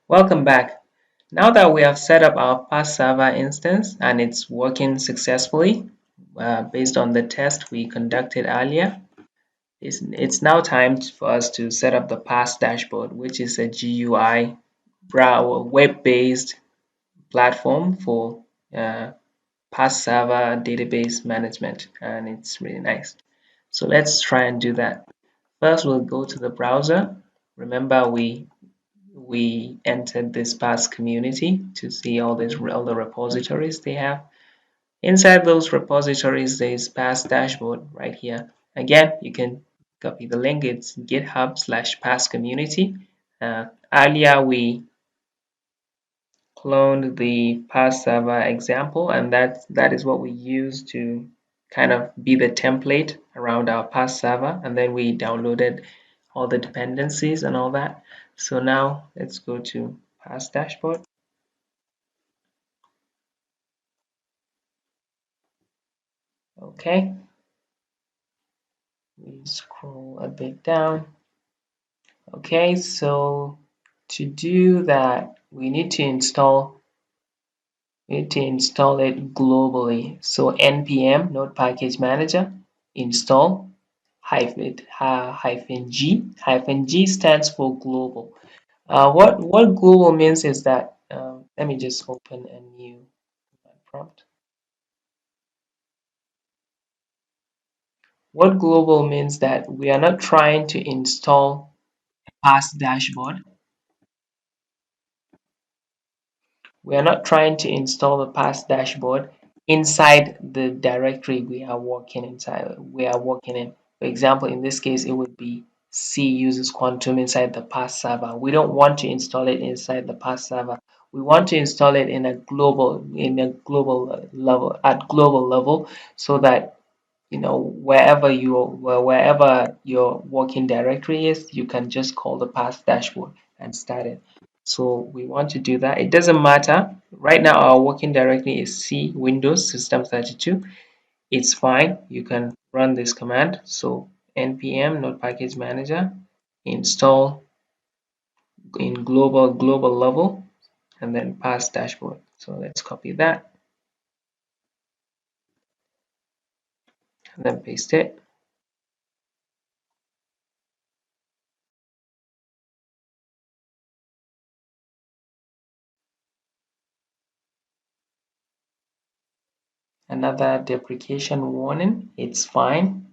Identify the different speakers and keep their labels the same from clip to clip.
Speaker 1: Welcome back. Now that we have set up our Parse server instance and it's working successfully based on the test we conducted earlier, it's now time for us to set up the Parse-Dashboard, which is a GUI web-based platform for Parse server database management, and it's really nice. So let's try and do that. First, we'll go to the browser. Remember, we entered this Parse community to see all the repositories they have. Inside those repositories, there's Parse-Dashboard right here. Again, you can copy the link. It's github/Parse community. Earlier, we cloned the Parse server example, and that is what we use to kind of be the template around our Parse server. And then we downloaded all the dependencies and all that. So now let's go to Parse-Dashboard. Okay, we scroll a bit down. Okay, so to do that, we need to install it globally. So npm node package manager install -g stands for global. What global means is that let me just open a new prompt. What global means that we are not trying to install Parse-Dashboard. We are not trying to install the Parse-Dashboard inside the directory we are working in. For example, in this case, it would be C uses Quantum inside the Parse server. We don't want to install it inside the Parse server. We want to install it in a global level, at global level, so that wherever your working directory is, you can just call the Parse-Dashboard and start it. So we want to do that. It doesn't matter. Right now our working directory is C Windows System 32. It's fine. You can run this command. So npm node package manager install in global level and then Parse-Dashboard. So let's copy that and then paste it. Another deprecation warning. It's fine.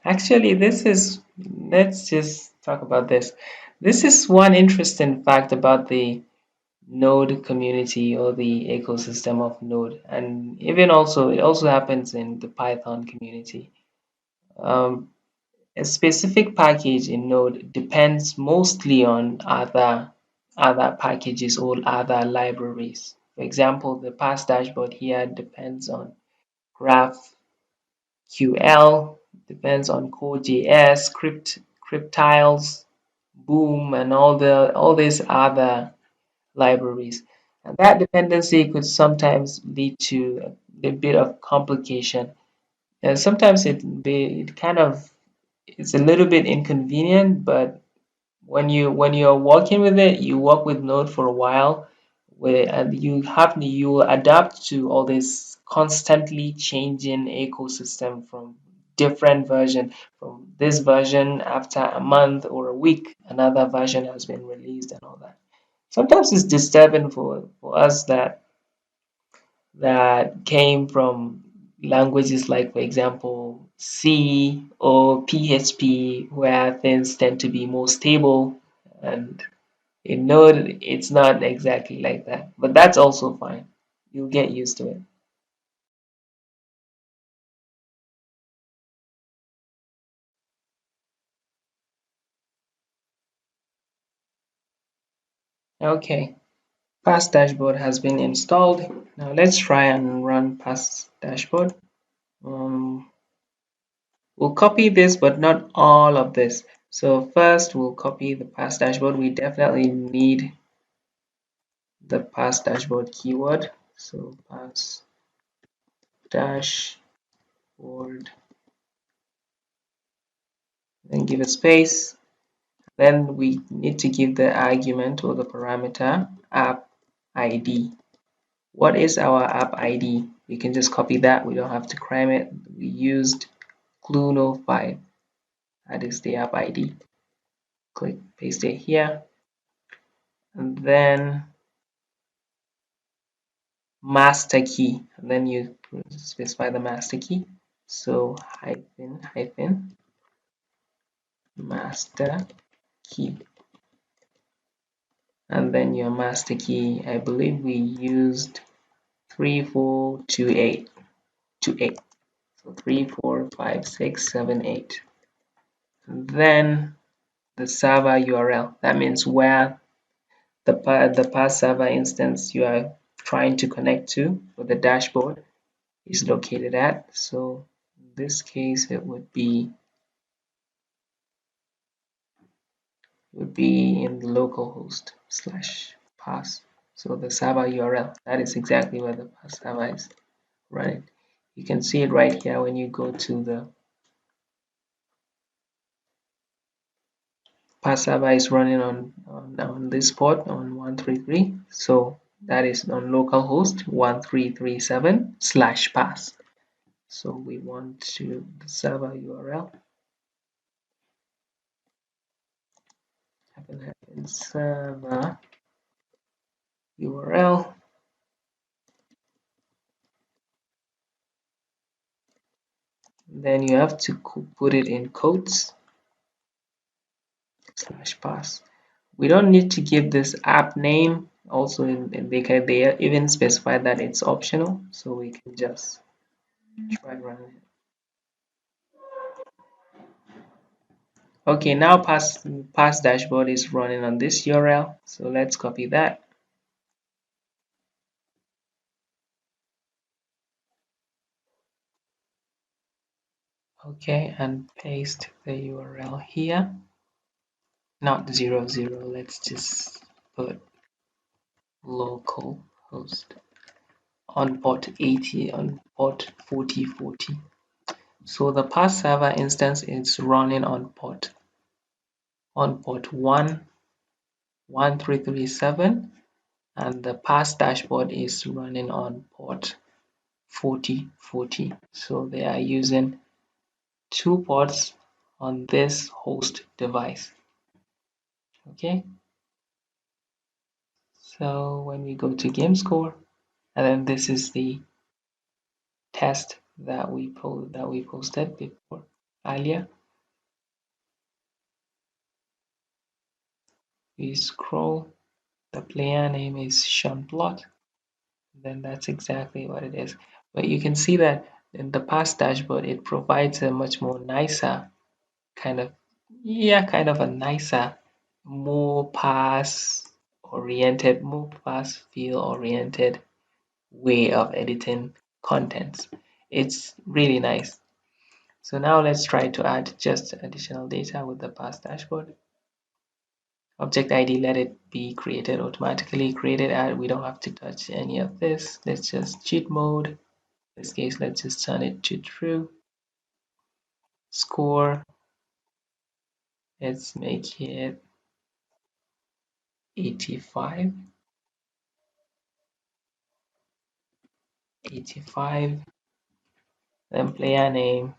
Speaker 1: Actually, let's just talk about this. This is one interesting fact about the Node community or the ecosystem of Node. And even also, it also happens in the Python community. Um, a specific package in Node depends mostly on other packages or other libraries. For example, the Parse-Dashboard here depends on GraphQL, depends on Core.js, Cryptiles, Boom, and all these other libraries. And that dependency could sometimes lead to a bit of complication. And sometimes it kind of it's a little bit inconvenient, but when you're working with it, you work with Node for a while, and you will adapt to all this constantly changing ecosystem from different version. From this version, after a month or a week, another version has been released and all that. Sometimes it's disturbing for us that came from languages like, for example, C or PHP, where things tend to be more stable. And in Node, it's not exactly like that, but that's also fine. You'll get used to it. Okay, Parse-Dashboard has been installed. Now let's try and run Parse-Dashboard. Um, we'll copy this, but not all of this. So first, we'll copy the Parse-Dashboard. We definitely need the Parse-Dashboard keyword. So Parse-Dashboard then give a space. Then we need to give the argument or the parameter app ID. What is our app ID? We can just copy that. We don't have to cram it. We used Cluno5. That is the app ID. Click paste it here. And then master key. And then you specify the master key. So hyphen master key. And then your master key, I believe we used 3428. So 3, 4, 5, 6, 7, 8. And then the server URL. That means where the Parse server instance you are trying to connect to for the dashboard is located at. So in this case, it would be in the localhost / Parse. So the server URL, that is exactly where the Parse server is running. You can see it right here when you go to the Parse server is running on this port on 133. So that is on localhost 1337 / Parse. So we want to the server URL server URL. Then you have to put it in quotes / Parse. We don't need to give this app name. Also, they even specify that it's optional, so we can just try running it. Okay, now Parse-Dashboard is running on this URL, so let's copy that. Okay, and paste the URL here. Not 00, let's just put localhost on port 80 on port 4040. So the Parse server instance is running on port 1337, and the Parse-Dashboard is running on port 4040. So they are using 2 ports on this host device. Okay, so when we go to game score, and then this is the test that we posted before earlier. We scroll, the player name is Sean Plot, then that's exactly what it is. But you can see that in the Parse-Dashboard, it provides a much more nicer kind of a nicer, more Parse feel oriented way of editing contents. It's really nice. So now let's try to add just additional data with the Parse-Dashboard. Object ID, let it be created automatically. We don't have to touch any of this. Let's just cheat mode. In this case, let's just turn it to true. Score, let's make it 85. 85. Then player name,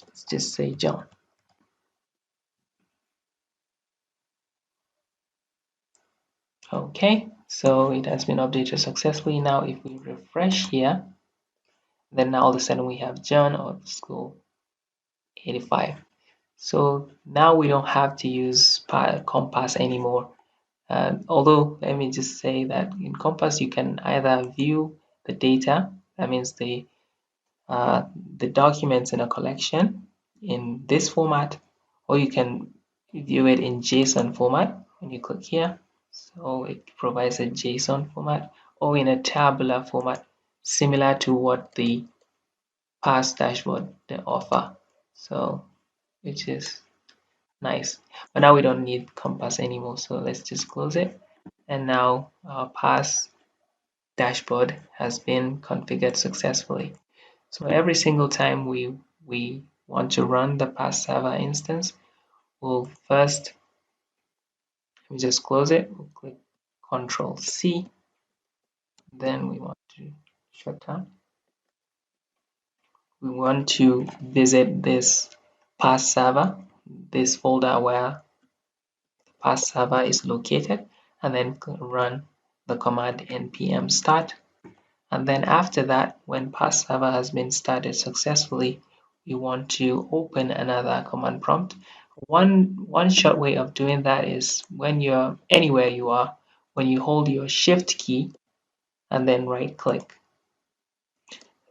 Speaker 1: let's just say John. Okay, so it has been updated successfully. Now if we refresh here, then now all of a sudden we have John or school 85. So now we don't have to use Compass anymore. Although let me just say that in Compass you can either view the data, that means the documents in a collection in this format, or you can view it in JSON format when you click here. So it provides a JSON format, or in a tabular format, similar to what the Parse-Dashboard they offer. So which is nice. But now we don't need Compass anymore, so let's just close it. And now our Parse-Dashboard has been configured successfully. So every single time we want to run the Parse-Server instance, we'll first, let me just close it. We'll click Control C. Then we want to shut down. We want to visit this Parse-Server, this folder where Parse-Server is located, and then run the command npm start. And then after that, when Parse-Server has been started successfully, we want to open another command prompt. One short way of doing that is when you're anywhere you are, when you hold your shift key and then right click,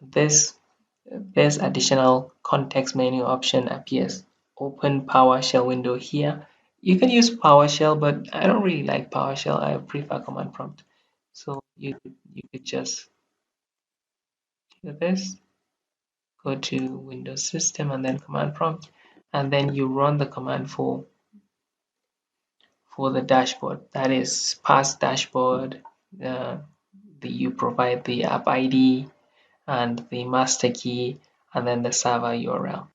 Speaker 1: this additional context menu option appears. Open PowerShell window here. You can use PowerShell, but I don't really like PowerShell. I prefer command prompt. So you could just do this, go to Windows System and then command prompt, and then you run the command for the dashboard. That is Parse-Dashboard. You provide the app ID and the master key and then the server URL.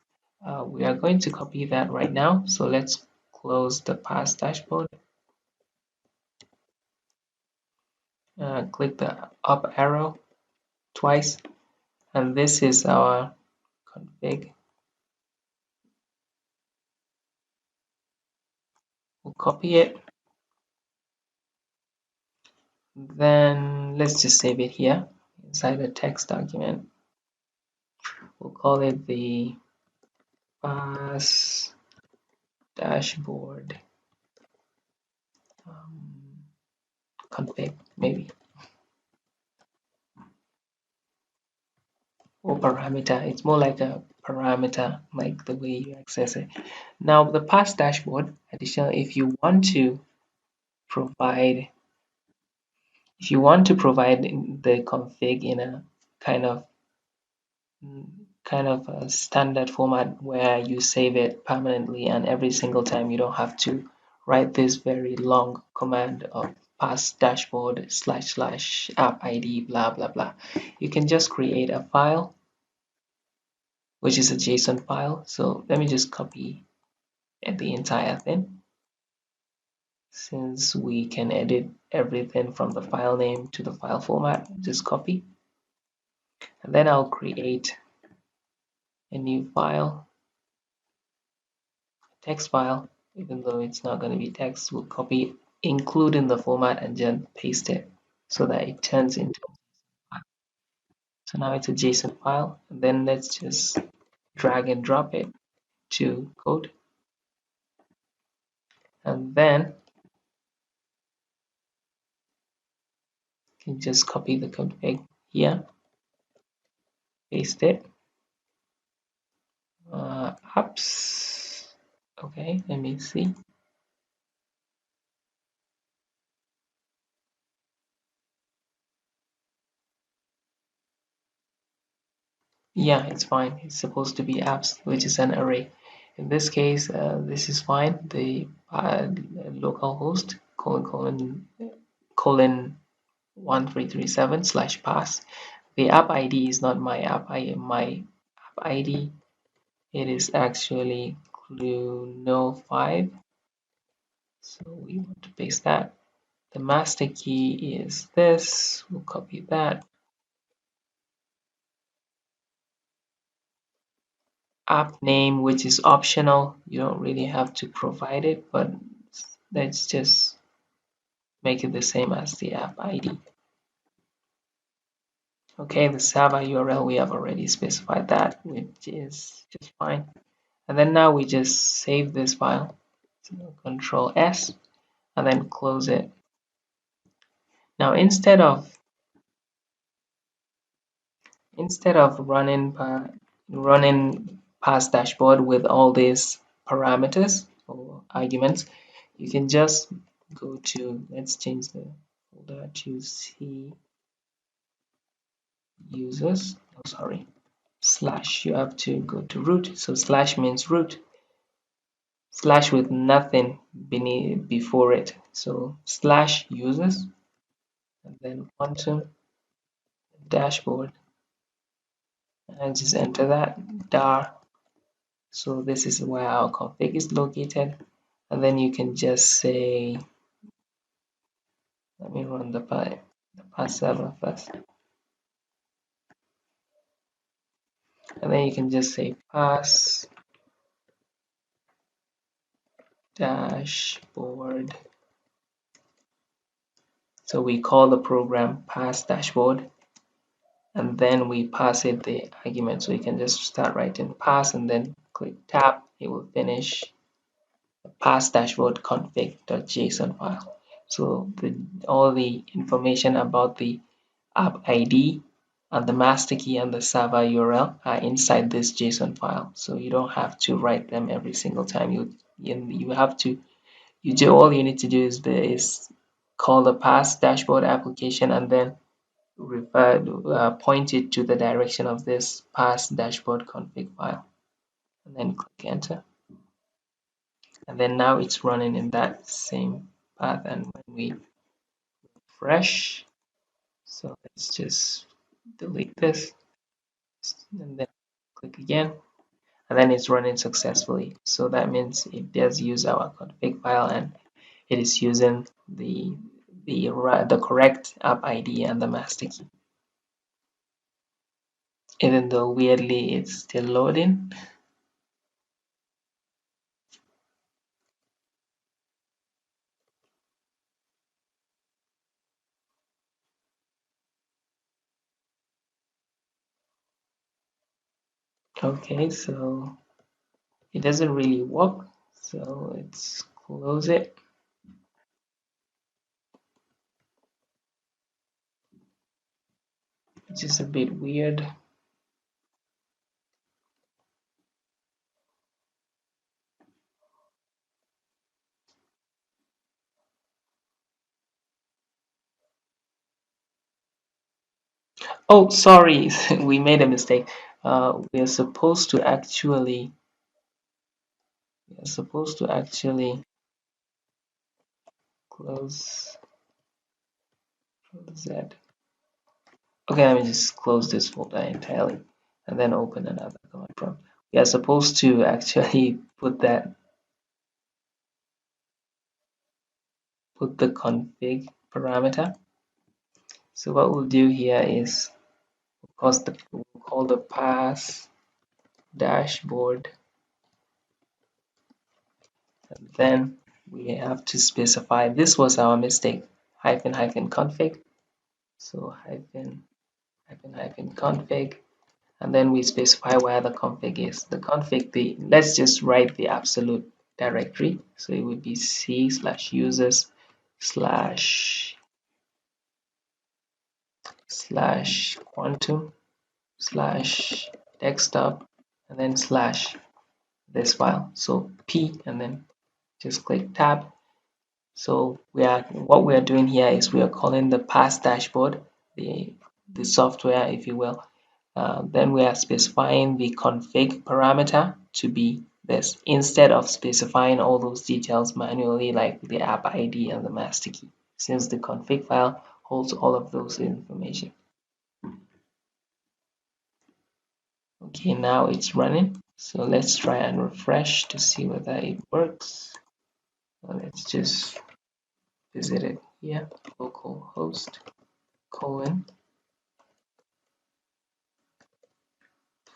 Speaker 1: We are going to copy that right now. So let's close the Parse-Dashboard. Click the up arrow twice, and this is our config. We'll copy it. Then let's just save it here inside the text document. We'll call it the Parse-Dashboard config, maybe, or parameter. It's more like a parameter, like the way you access it. Now, the Parse-Dashboard, additionally, if you want to provide the config in a kind of a standard format where you save it permanently, and every single time you don't have to write this very long command of Parse-Dashboard / app ID blah blah blah. You can just create a file, which is a JSON file. So let me just copy the entire thing, since we can edit everything from the file name to the file format. Just copy, and then I'll create a new file, text file. Even though it's not going to be text, we'll copy, include in the format, and then paste it so that it turns into. So now it's a JSON file, and then let's just drag and drop it to code, and then you can just copy the config here, paste it. Apps. Okay, let me see. Yeah, it's fine. It's supposed to be apps, which is an array. In this case, this is fine. The localhost colon 1337 / pass. The app ID is not my app ID. It is actually Cluno5. So we want to paste that. The master key is this. We'll copy that. App name, which is optional. You don't really have to provide it, but let's just make it the same as the app ID. Okay, the server URL, we have already specified that, which is just fine. And then now we just save this file. So Control S and then close it. Now instead of running Parse-Dashboard with all these parameters or arguments, you can just go to, let's change the folder to C users. Oh, sorry, / you have to go to root. So / means root, / with nothing before it. So / users and then quantum dashboard, and just enter that dar So this is where our config is located. And then you can just say, let me run the Parse server first. And then you can just say Parse dashboard. So we call the program Parse-Dashboard, and then we pass it the argument. So you can just start writing pass and then click tab. It will finish the Parse-Dashboard config.json file. So all the information about the app ID and the master key and the server URL are inside this JSON file. So you don't have to write them every single time. You have to you do all you need to do is call the Parse-Dashboard application and then point it to the direction of this Parse-Dashboard config file, and then click enter. And then now it's running in that same path. And when we refresh, so let's just delete this and then click again, and then it's running successfully. So that means it does use our config file and it is using the correct app ID and the master key. Even though weirdly it's still loading. Okay, so it doesn't really work. So let's close it. Which is a bit weird. Oh, sorry, we made a mistake. We are supposed to actually close that. Okay, let me just close this folder entirely and then open another command prompt. We are supposed to actually put the config parameter. So what we'll do here is we'll call the Parse dashboard, and then we have to specify, this was our mistake, hyphen config. So hyphen config, and then we specify where the config is. The config, let's just write the absolute directory. So it would be c/users/ quantum / desktop, and then this file. So p, and then just click tab. So what we are doing here is we are calling the Parse-Dashboard, the software, if you will. Then we are specifying the config parameter to be this, instead of specifying all those details manually, like the app ID and the master key, since the config file holds all of those information. Okay, now it's running. So let's try and refresh to see whether it works. Let's just visit it here, localhost colon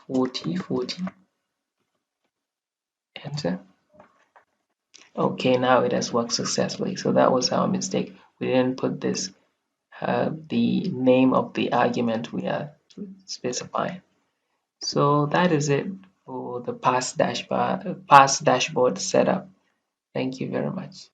Speaker 1: 4040, enter. Okay, now it has worked successfully. So that was our mistake. We didn't put the name of the argument we are specifying. So that is it for the Parse dashboard setup. Thank you very much.